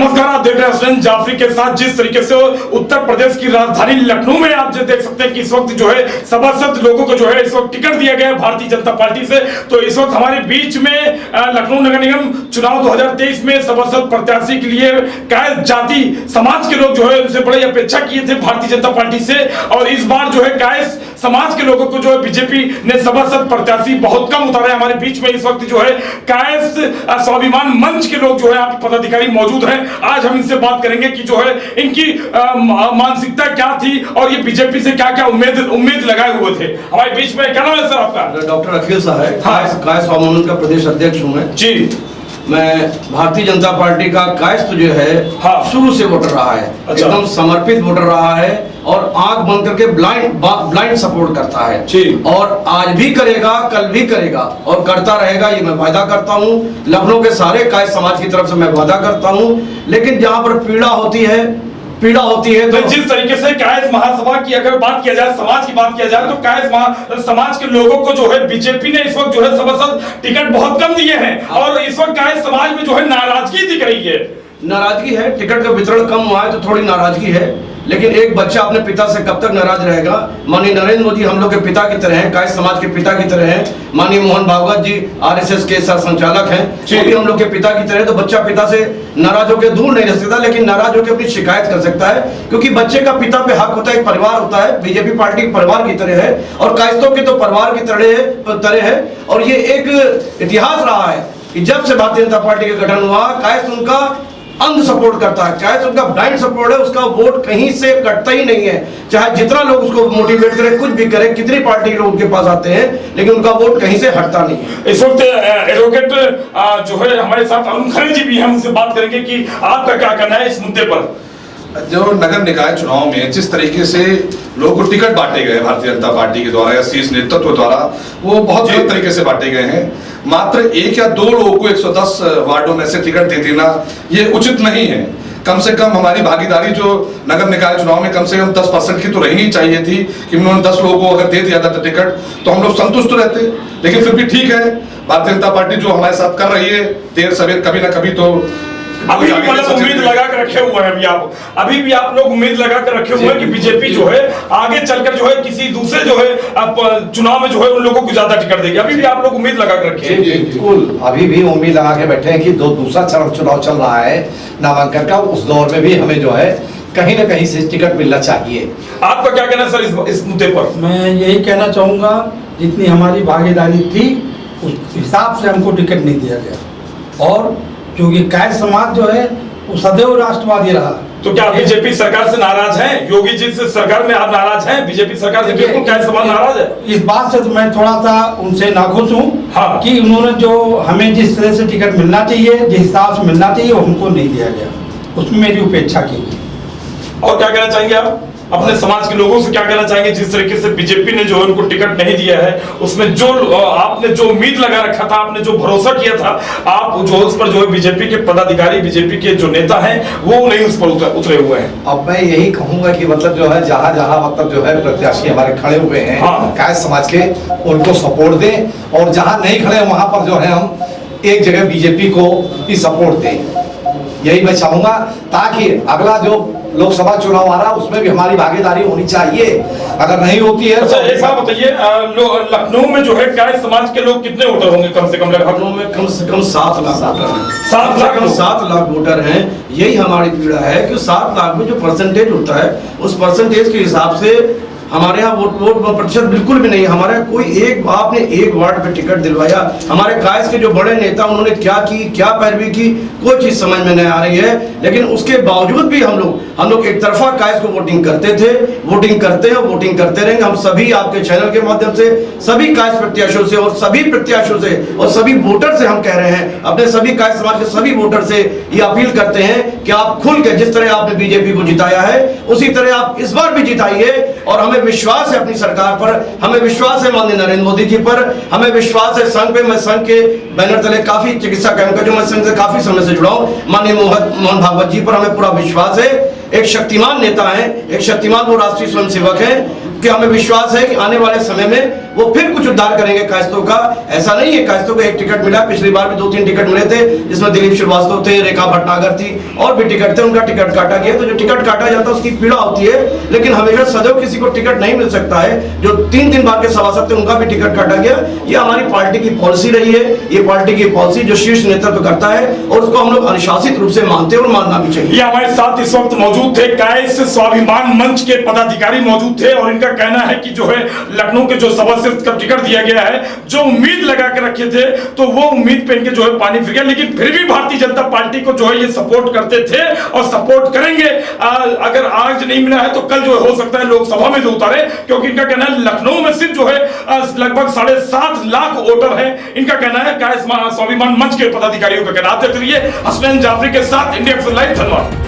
नमस्कार, आप देख रहे हैं हसन जाफरी के साथ। जिस तरीके से उत्तर प्रदेश की राजधानी लखनऊ में आप जो देख सकते हैं कि इस वक्त जो है सभासद लोगों को जो है इस वक्त टिकट दिया गया है भारतीय जनता पार्टी से। तो इस वक्त हमारे बीच में लखनऊ नगर निगम चुनाव 2023 में सभासद प्रत्याशी के लिए कायस्थ जाति समाज के लोग जो है उनसे बड़ी अपेक्षा किए थे भारतीय जनता पार्टी से, और इस बार जो है कायस्थ समाज के लोगों को जो है बीजेपी ने सभासद प्रत्याशी बहुत कम उतारा है। हमारे बीच में इस वक्त जो है कायस्थ स्वाभिमान मंच के लोग जो है आप पदाधिकारी मौजूद हैं। आज हम इनसे बात करेंगे कि जो है इनकी मानसिकता क्या थी और ये बीजेपी से क्या क्या उम्मीद लगाए हुए थे। हमारे बीच में क्या नाम है सर आपका? डॉक्टर अखिल साहब, कायस्थ स्वाभिमान का प्रदेश अध्यक्ष हूँ मैं जी। मैं भारतीय जनता पार्टी का कायस्थ जो है शुरू से वोटर रहा है, एकदम समर्पित वोटर रहा है और आंख बंद करके ब्लाइंड सपोर्ट करता है और आज भी करेगा, कल भी करेगा और करता रहेगा, ये मैं वादा करता हूँ। लखनऊ के सारे कायस्थ समाज की तरफ से मैं वादा करता हूँ। लेकिन जहाँ पर पीड़ा होती है तो जिस तरीके से कायस्थ महासभा की अगर बात किया जाए, समाज की बात किया जाए, तो कायस्थ समाज के लोगों को जो है बीजेपी ने इस वक्त जो है सभासद टिकट बहुत कम दिए हैं और इस वक्त कायस्थ समाज में जो है नाराजगी दिख रही है। नाराजगी है, टिकट का वितरण कम हुआ है तो थोड़ी नाराजगी है। लेकिन एक बच्चा अपने पिता से कब तक नाराज रहेगा? माननीय नरेंद्र मोदी हम लोग के पिता की तरह हैं, कायस्थ समाज के पिता की तरह हैं। माननीय मोहन भागवत जी आरएसएस के संचालक हैं, वो भी हम लोग के पिता की तरह। तो बच्चा पिता से नाराज होकर दूर नहीं रह सकता, लेकिन नाराज होकर अपनी शिकायत कर सकता है, क्योंकि बच्चे का पिता पे हक होता है, एक परिवार होता है। बीजेपी पार्टी परिवार की तरह है और कायस्थों के तो परिवार की तरह है। और ये एक इतिहास रहा है कि जब से भारतीय जनता पार्टी का गठन हुआ, कायस्थ उनका अंध सपोर्ट करता है, कायस्थ उनका ब्लाइंड सपोर्ट है। उसका वोट कहीं से कटता ही नहीं है, चाहे जितना लोग उसको मोटिवेट करें, कुछ भी करें, कितनी पार्टी के लोग उनके पास आते हैं, लेकिन उनका वोट कहीं से हटता नहीं है। इस वक्त एडवोकेट जो है हमारे साथ अरुण खरे जी भी हैं, उनसे बात करेंगे कि आपका क्या कहना है इस मुद्दे पर। जो नगर निकाय चुनाव में जिस तरीके से लोगों को टिकट बांटे गए भारतीय जनता पार्टी के द्वारा या शीर्ष नेतृत्व द्वारा, वो बहुत गलत तरीके से बांटे गए हैं। मात्र 1 या 2 लोगों को 110 वार्डों में से टिकट दे देना ये उचित नहीं है। कम से कम हमारी भागीदारी जो नगर निकाय चुनाव में कम से कम 10% की तो रहनी चाहिए थी कि उन्होंने 10 लोगों को अगर दे दिया था टिकट तो हम लोग संतुष्ट रहते। लेकिन फिर भी ठीक है, भारतीय जनता पार्टी जो हमारे साथ कर रही है देर सवेर कभी ना कभी तो अभी भी मतलब उम्मीद लगा कर रखे हुए हैं। अभी भी आप लोग उम्मीद लगा कर रखे हुए हैं कि बीजेपी जो है आगे चलकर जो है किसी दूसरे जो है चुनाव में जो है उन लोगों को ज्यादा टिकट देगी। अभी भी आप लोग उम्मीद लगा कर रखे हैं? बिल्कुल, अभी भी उम्मीद लगा के बैठे हैं कि दूसरा चुनाव चल रहा है नामांकन का, उस दौर में भी हमें जो है कहीं ना कहीं से टिकट मिलना चाहिए। आपका क्या कहना सर इस मुद्दे पर? मैं यही कहना चाहूंगा, जितनी हमारी भागीदारी थी उस हिसाब से हमको टिकट नहीं दिया गया। और क्योंकि कायस्थ समाज जो है वो सदैव राष्ट्रवादी रहा। तो क्या बीजेपी सरकार से नाराज है? योगी जी से सरकार में आप नाराज हैं? बीजेपी सरकार से बिल्कुल कायस्थ समाज नाराज है। इस बात से तो मैं थोड़ा सा उनसे नाखुश हूँ कि उन्होंने जो हमें जिस तरह से टिकट मिलना चाहिए, जिस हिसाब से मिलना चाहिए, वो हमको नहीं दिया गया। उसमें मेरी उपेक्षा की गई। और क्या कहना चाहेंगे आप अपने समाज के लोगों से? क्या कहना चाहेंगे जिस तरीके से बीजेपी ने जो उनको टिकट नहीं दिया है, उसमें जो आपने जो उम्मीद लगा रखा था, आपने जो भरोसा किया था, आप जो उस पर जो है बीजेपी के पदाधिकारी, बीजेपी के जो नेता हैं वो नहीं उस पर उतरे हुए हैं। अब मैं यही कहूंगा कि मतलब जो है जहाँ मतलब जो है प्रत्याशी हमारे खड़े हुए हैं कायस्थ समाज के, उनको सपोर्ट दें और जहाँ नहीं खड़े वहां पर जो है हम एक जगह बीजेपी को ही सपोर्ट दें। यही मैं चाहूंगा, ताकि अगला जो लोकसभा चुनाव आ रहा है उसमें भी हमारी भागीदारी होनी चाहिए। अगर नहीं होती है तो ऐसा बताइए, लखनऊ में जो है कायस्थ समाज के लोग कितने वोटर होंगे? कम से कम लखनऊ में कम से कम 7 लाख वोटर हैं। 7 लाख वोटर हैं। यही हमारी पीड़ा है कि 7 लाख में जो परसेंटेज होता है, उस परसेंटेज के हिसाब से हमारे यहाँ वोट प्रतिशत बिल्कुल भी नहीं है। हमारे कोई आपने एक वार्ड पे टिकट दिलवाया? हमारे कायस्थ के जो बड़े नेता उन्होंने क्या की, क्या पैरवी की, कोई चीज समझ में नहीं आ रही है। लेकिन उसके बावजूद भी हम लोग एक तरफा कायस्थ को वोटिंग करते थे, वोटिंग करते हैं, वोटिंग करते रहेंगे। हम सभी आपके चैनल के माध्यम से सभी कायस्थ प्रत्याशियों से और सभी प्रत्याशियों से और सभी वोटर से हम कह रहे हैं, अपने सभी कायस्थ समाज के सभी वोटर से ये अपील करते हैं कि आप खुल के, जिस तरह आपने बीजेपी को जिताया है उसी तरह आप इस बार भी जिताइए। और हमें विश्वास है अपनी सरकार पर, हमें विश्वास है माननीय नरेंद्र मोदी जी पर, हमें विश्वास है संघ पे। मैं संघ के बैनर तले काफी चिकित्सा कैंप का जो मैं संघ से काफी समय से जुड़ा हूँ, माननीय मोहन भागवत जी पर हमें पूरा विश्वास है एक शक्तिमान नेता हैं, एक शक्तिमान वो राष्ट्रीय स्वयंसेवक हैं कि हमें विश्वास है कि आने वाले समय में वो फिर कुछ उद्धार करेंगे कायस्थों का। ऐसा नहीं है कायस्थों को एक टिकट मिला, पिछली बार भी 2-3 टिकट मिले थे, जिसमें दिलीप श्रीवास्तव थे, रेखा भटनागर थी और भी टिकट थे, उनका टिकट काटा गया। तो जो टिकट काटा जाता है उसकी पीड़ा होती है, लेकिन हमेशा सदैव किसी को टिकट नहीं मिल सकता है। जो 3 बार के सभासद थे उनका भी टिकट काटा गया। ये हमारी पार्टी की पॉलिसी रही है, ये पार्टी की पॉलिसी जो शीर्ष नेतृत्व करता है और उसको हम लोग अनुशासित रूप से मानते हैं और मानना भी चाहिए। ये हमारे साथ इस वक्त मौजूद थे कायस्थ स्वाभिमान मंच के पदाधिकारी मौजूद थे और इनका कहना है कि जो है लखनऊ के जो सभासद का टिकट दिया गया है, जो उम्मीद लगा के रखे थे तो वो उम्मीद पे इनके जो है पानी फिर गया, लेकिन फिर भी भारतीय जनता पार्टी को जो है ये सपोर्ट करते थे और सपोर्ट करेंगे। अगर आज नहीं मिला है तो कल जो हो सकता है लोकसभा में जो उतारे, क्योंकि इनका कहना है लखनऊ में सिर्फ जो है लगभग 7.5 लाख वोटर है। इनका कहना है कायस्थ स्वाभिमान मंच के पदाधिकारियों का कहना। आते रहिए हसनैन जाफरी के साथ, इंडिया एक्शन लाइव, धन्यवाद।